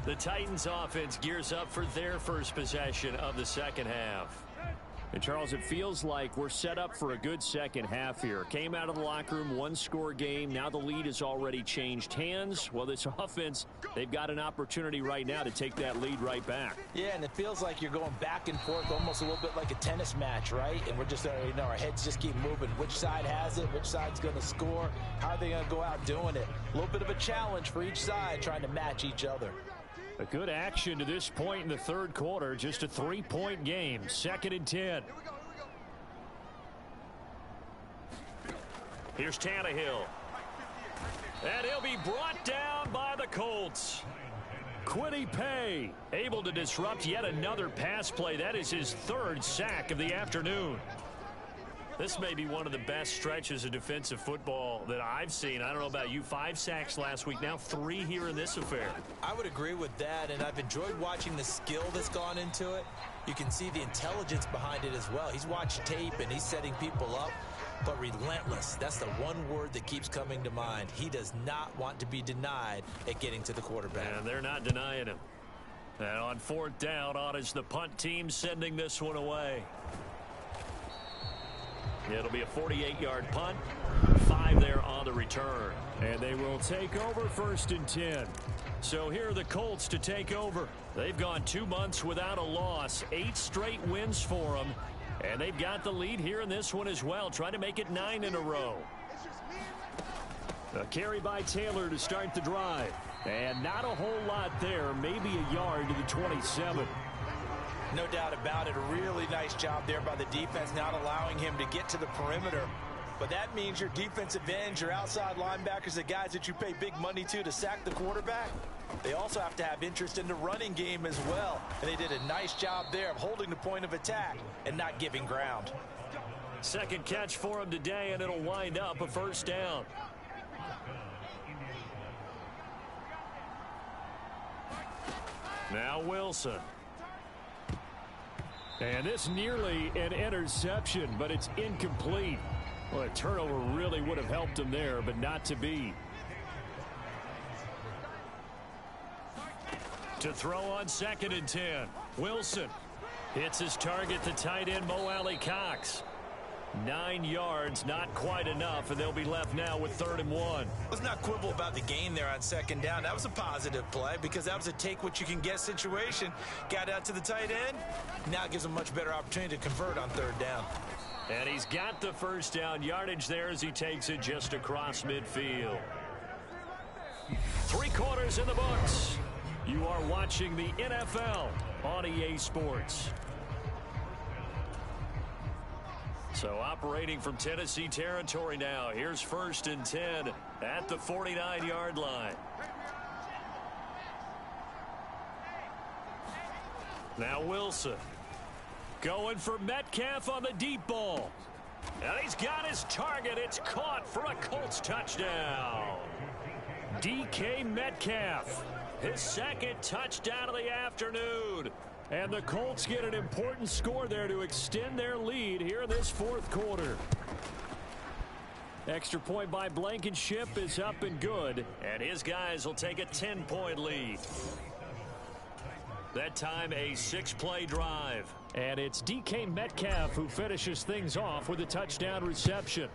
The Titans offense gears up for their first possession of the second half. And Charles, it feels like we're set up for a good second half here. Came out of the locker room, 1-score game. Now the lead has already changed hands. Well, this offense, they've got an opportunity right now to take that lead right back. Yeah, and it feels like you're going back and forth almost a little bit like a tennis match, right? And we're just, our heads just keep moving. Which side has it? Which side's going to score? How are they going to go out doing it? A little bit of a challenge for each side trying to match each other. A good action to this point in the third quarter. Just a 3-point game. 2nd and 10. Here's Tannehill. And he'll be brought down by the Colts. Kwity Paye Able to disrupt yet another pass play. That is his 3rd sack of the afternoon. This may be one of the best stretches of defensive football that I've seen. I don't know about you. 5 sacks last week. Now 3 here in this affair. I would agree with that, and I've enjoyed watching the skill that's gone into it. You can see the intelligence behind it as well. He's watched tape, and he's setting people up. But relentless, that's the one word that keeps coming to mind. He does not want to be denied at getting to the quarterback. And they're not denying him. And on 4th down, on is the punt team sending this one away. It'll be a 48-yard punt. 5 there on the return. And they will take over 1st and 10. So here are the Colts to take over. They've gone 2 months without a loss. 8 straight wins for them. And they've got the lead here in this one as well. Trying to make it 9 in a row. A carry by Taylor to start the drive. And not a whole lot there. Maybe a yard to the 27. No doubt about it. A really nice job there by the defense, not allowing him to get to the perimeter. But that means your defensive ends, your outside linebackers, the guys that you pay big money to sack the quarterback, they also have to have interest in the running game as well. And they did a nice job there of holding the point of attack and not giving ground. 2nd catch for him today, and it'll wind up a 1st down. Now Wilson. And this nearly an interception, but it's incomplete. Well, a turnover really would have helped him there, but not to be. To throw on 2nd and 10. Wilson hits his target, the tight end Mo Alley Cox. 9 yards, not quite enough, and they'll be left now with 3rd and 1. Let's not quibble about the gain there on 2nd down. That was a positive play because that was a take what you can get situation. Got out to the tight end. Now it gives him a much better opportunity to convert on 3rd down. And he's got the 1st down yardage there as he takes it just across midfield. 3 quarters in the books. You are watching the NFL on EA Sports. So operating from Tennessee territory now. Here's 1st and 10 at the 49-yard line. Now Wilson going for Metcalf on the deep ball. And he's got his target. It's caught for a Colts touchdown. DK Metcalf, His 2nd touchdown of the afternoon. and the Colts get an important score there to extend their lead here in this 4th quarter. Extra point by Blankenship is up and good. And his guys will take a 10-point lead. That time a 6-play drive. And it's DK Metcalf who finishes things off with a touchdown reception.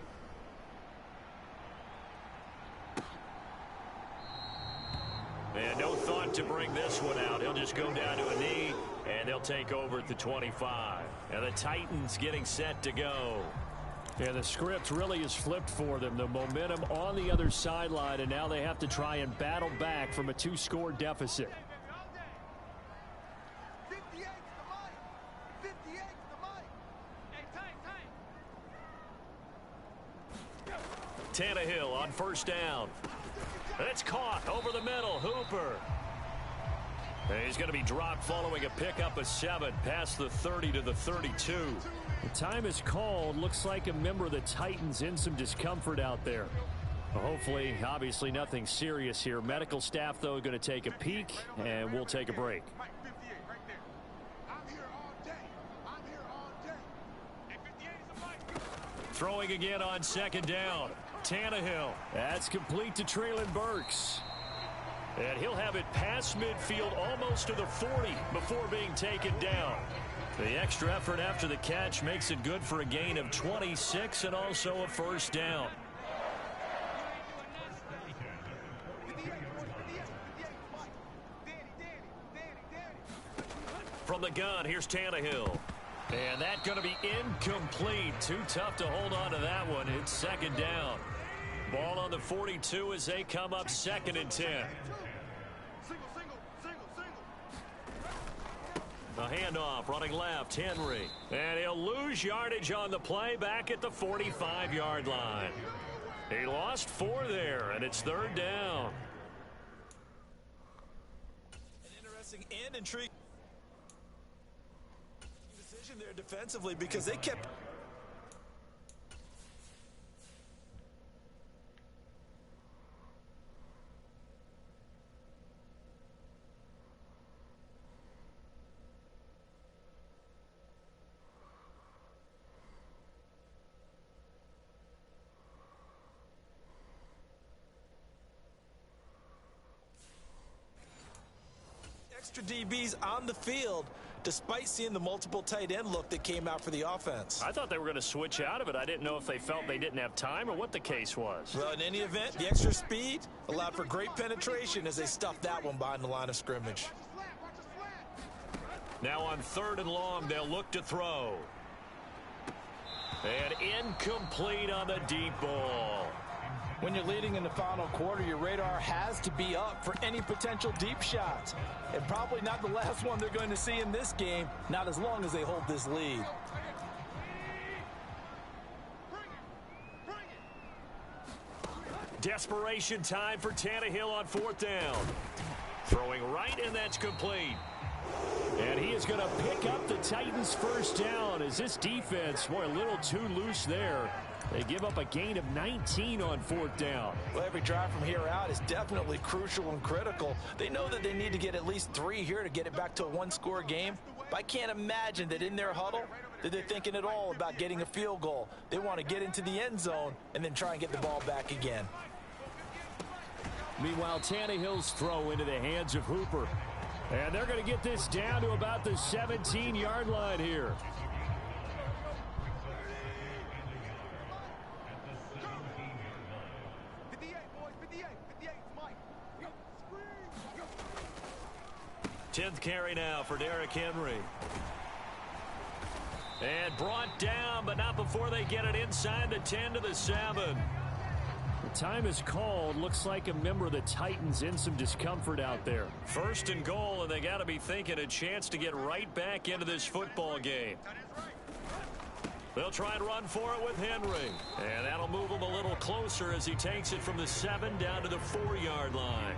And no thought to bring this this one out. He'll just go down to a knee, and they'll take over at the 25. And the Titans getting set to go. Yeah, the script really is flipped for them. The momentum on the other sideline, and now they have to try and battle back from a 2-score deficit. Tannehill on first down. It's caught over the middle. Hooper. And he's going to be dropped following a pickup of 7 past the 30 to the 32. The time is called. Looks like a member of the Titans in some discomfort out there. Well, hopefully, obviously nothing serious here. Medical staff, though, going to take a peek, and we'll take a break. Throwing again on second down. Tannehill. That's complete to Treylon Burks. And he'll have it past midfield almost to the 40 before being taken down. The extra effort after the catch makes it good for a gain of 26 and also a first down. From the gun, here's Tannehill. And that's going to be incomplete. Too tough to hold on to that one. It's second down. Ball on the 42 as they come up 2nd and 10. The handoff running left, Henry. And he'll lose yardage on the play back at the 45-yard line. He lost 4 there, and it's 3rd down. An interesting and intriguing decision there defensively because they kept... extra DBs on the field despite seeing the multiple tight end look that came out for the offense. I thought they were going to switch out of it. I didn't know if they felt they didn't have time or what the case was. Well, in any event, the extra speed allowed for great penetration as they stuffed that one behind the line of scrimmage. Now on 3rd and long, they'll look to throw. And incomplete on the deep ball. When you're leading in the final quarter, your radar has to be up for any potential deep shots. And probably not the last one they're going to see in this game, not as long as they hold this lead. Desperation time for Tannehill on 4th down. Throwing right, and that's complete. And he is going to pick up the Titans' first down as this defense, boy, a little too loose there. They give up a gain of 19 on 4th down. Well, every drive from here out is definitely crucial and critical. They know that they need to get at least 3 here to get it back to a 1-score game. But I can't imagine that in their huddle that they're thinking at all about getting a field goal. They want to get into the end zone and then try and get the ball back again. Meanwhile, Tannehill's throw into the hands of Hooper. And they're going to get this down to about the 17-yard line here. Tenth carry now for Derrick Henry. And brought down, but not before they get it inside the 10 to the 7. The time is called. Looks like a member of the Titans in some discomfort out there. 1st and goal, and they got to be thinking a chance to get right back into this football game. They'll try and run for it with Henry. And that'll move him a little closer as he takes it from the 7 down to the 4-yard line.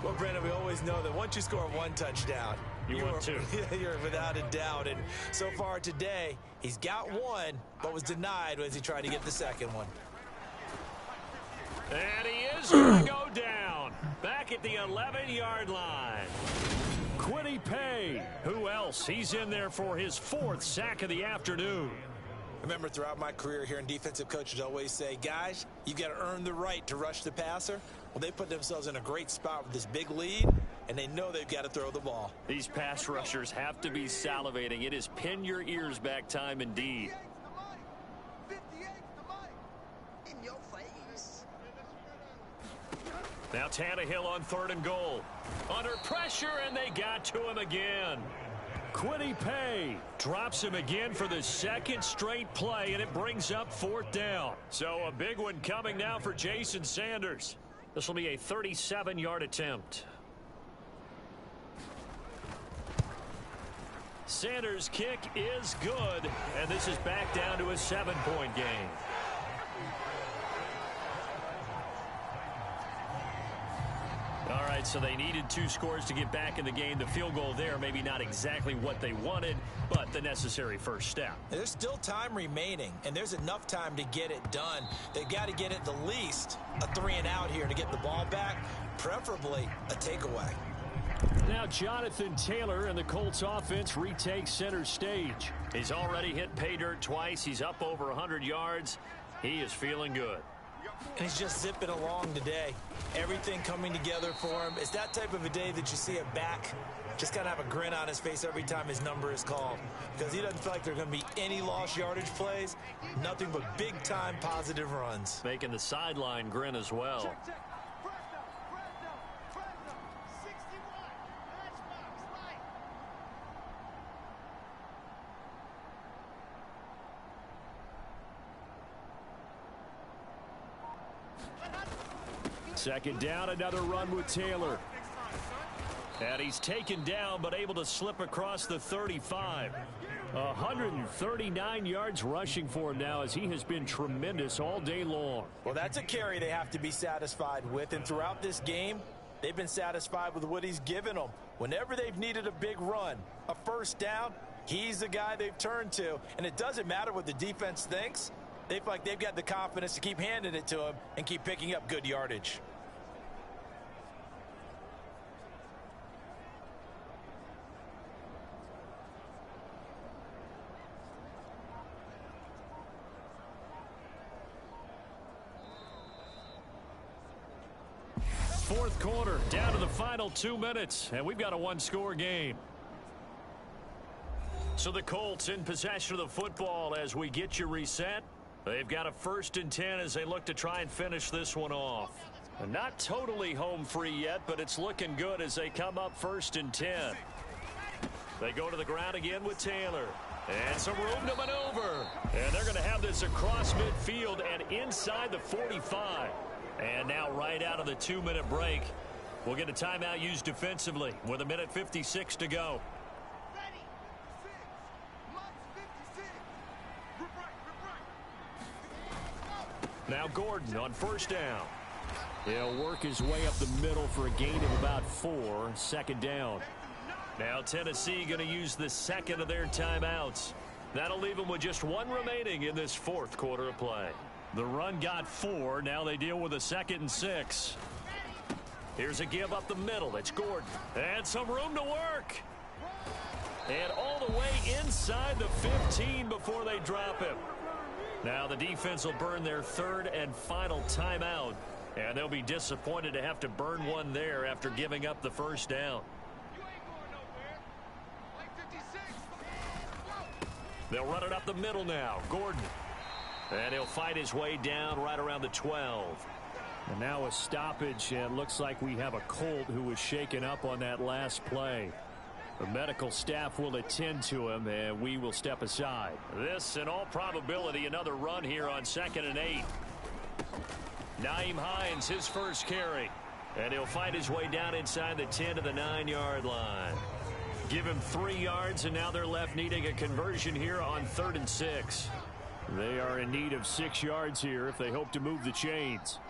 Well, Brandon, we always know that once you score 1 touchdown, you want 2. You're without a doubt. And so far today, he's got 1, but was denied as he tried to get the 2nd one. And he is going to go down. Back at the 11-yard line. Quiddy Pay. Who else? He's in there for his 4th sack of the afternoon. Remember, throughout my career here in defensive coaches always say, guys, you got to earn the right to rush the passer. Well, they put themselves in a great spot with this big lead, and they know they've got to throw the ball. These pass rushers have to be salivating. It is pin your ears back time indeed. Now Tannehill on 3rd and goal. Under pressure, and they got to him again. Quiddy Pay drops him again for the second straight play, and it brings up 4th down. So a big one coming now for Jason Sanders. This will be a 37-yard attempt. Sanders' kick is good, and this is back down to a 7-point game. All right, so they needed 2 scores to get back in the game. The field goal there, maybe not exactly what they wanted, but the necessary first step. There's still time remaining, and there's enough time to get it done. They've got to get at the least a 3-and-out here to get the ball back, preferably a takeaway. Now Jonathan Taylor and the Colts offense retake center stage. He's already hit pay dirt twice. He's up over 100 yards. He is feeling good. And he's just zipping along today. Everything coming together for him. It's that type of a day that you see a back just kind of have a grin on his face every time his number is called. Because he doesn't feel like there are going to be any lost yardage plays. Nothing but big-time positive runs. Making the sideline grin as well. Second down, another run with Taylor. And he's taken down, but able to slip across the 35. 139 yards rushing for him now, as he has been tremendous all day long. Well, that's a carry they have to be satisfied with. And throughout this game, they've been satisfied with what he's given them. Whenever they've needed a big run, a first down, he's the guy they've turned to. And it doesn't matter what the defense thinks. They feel like they've got the confidence to keep handing it to him and keep picking up good yardage. Fourth quarter, down to the final 2 minutes, and we've got a 1-score game. So the Colts in possession of the football as we get you reset. They've got a 1st and 10 as they look to try and finish this one off. Not totally home free yet, but it's looking good as they come up 1st and 10. They go to the ground again with Taylor. And some room to maneuver. And they're going to have this across midfield and inside the 45. And now right out of the 2-minute break, we'll get a timeout used defensively with 1:56 to go. Now Gordon on 1st down. He'll work his way up the middle for a gain of about 4. 2nd down. Now Tennessee going to use the 2nd of their timeouts. That'll leave them with just 1 remaining in this 4th quarter of play. The run got 4. Now they deal with a 2nd and 6. Here's a give up the middle. It's Gordon. And some room to work. And all the way inside the 15 before they drop him. Now the defense will burn their 3rd and final timeout. And they'll be disappointed to have to burn one there after giving up the 1st down. They'll run it up the middle now. Gordon. And he'll fight his way down right around the 12. And now a stoppage, and looks like we have a Colt who was shaken up on that last play. The medical staff will attend to him, and we will step aside. This, in all probability, another run here on 2nd and 8. Nyheim Hines, his first carry. And he'll fight his way down inside the 10 to the 9-yard line. Give him 3 yards, and now they're left needing a conversion here on 3rd and 6. They are in need of 6 yards here if they hope to move the chains.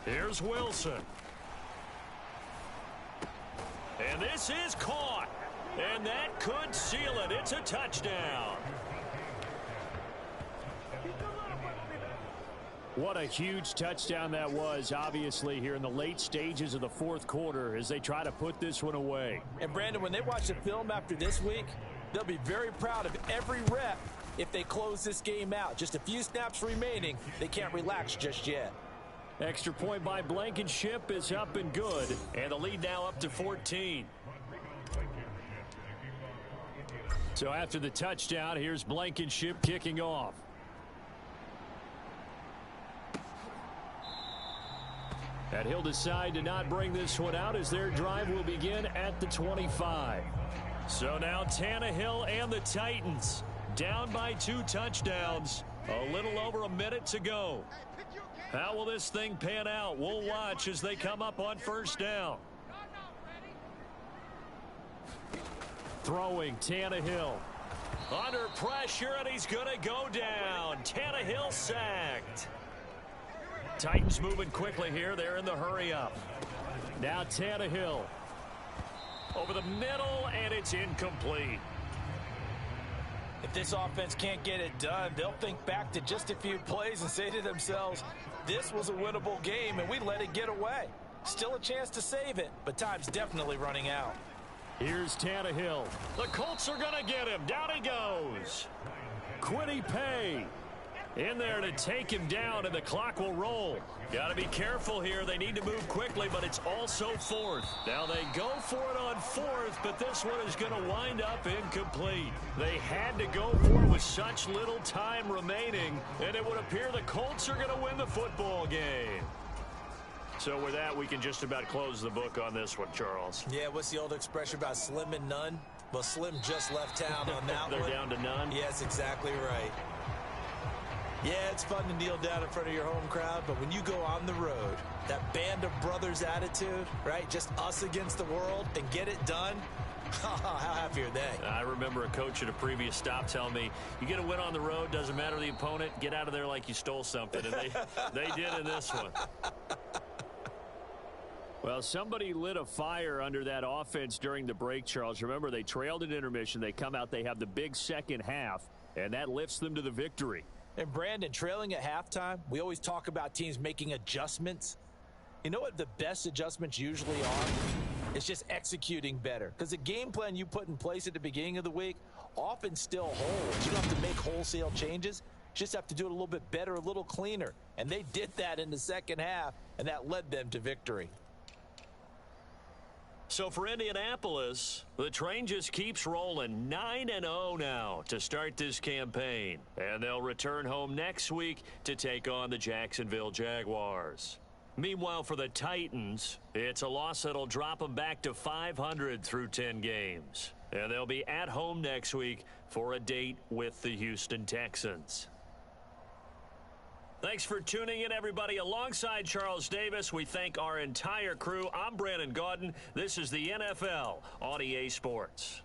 Here's Wilson. And this is caught. And that could seal it. It's a touchdown. What a huge touchdown that was, obviously, here in the late stages of the 4th quarter as they try to put this one away. And, Brandon, when they watch the film after this week, they'll be very proud of every rep if they close this game out. Just a few snaps remaining. They can't relax just yet. Extra point by Blankenship is up and good. And the lead now up to 14. So after the touchdown, here's Blankenship kicking off. And he'll decide to not bring this one out as their drive will begin at the 25. So now Tannehill and the Titans down by 2 touchdowns. A little over a minute to go. How will this thing pan out? We'll watch as they come up on first down. Throwing Tannehill. Under pressure, and he's going to go down. Tannehill sacked. Titans moving quickly here. They're in the hurry up. Now Tannehill. Over the middle, and it's incomplete. If this offense can't get it done, they'll think back to just a few plays and say to themselves, this was a winnable game, and we let it get away. Still a chance to save it, but time's definitely running out. Here's Tannehill. The Colts are going to get him. Down he goes. Quiddy Pay in there to take him down, and the clock will roll. Got to be careful here. They need to move quickly, but it's also 4th. Now they go for it on 4th, but this one is going to wind up incomplete. They had to go for it with such little time remaining, and it would appear the Colts are going to win the football game. So with that, we can just about close the book on this one, Charles. Yeah, what's the old expression about slim and none? Well, Slim just left town on that They're one. down to none? Yes, exactly right. Yeah, it's fun to kneel down in front of your home crowd, but when you go on the road, that band of brothers attitude, right? Just us against the world and get it done. How happy are they? I remember a coach at a previous stop telling me, you get a win on the road, doesn't matter the opponent, get out of there like you stole something. And they did in this one. Well, somebody lit a fire under that offense during the break, Charles. Remember, they trailed at intermission. They come out, they have the big second half, and that lifts them to the victory. And Brandon, trailing at halftime, we always talk about teams making adjustments. You know what the best adjustments usually are? It's just executing better. Because the game plan you put in place at the beginning of the week often still holds. You don't have to make wholesale changes. You just have to do it a little bit better, a little cleaner. And they did that in the second half, and that led them to victory. So for Indianapolis, the train just keeps rolling. 9-0 now to start this campaign. And they'll return home next week to take on the Jacksonville Jaguars. Meanwhile, for the Titans, it's a loss that'll drop them back to 500 through 10 games. And they'll be at home next week for a date with the Houston Texans. Thanks for tuning in, everybody. Alongside Charles Davis, we thank our entire crew. I'm Brandon Gaudin. This is the NFL on EA Sports.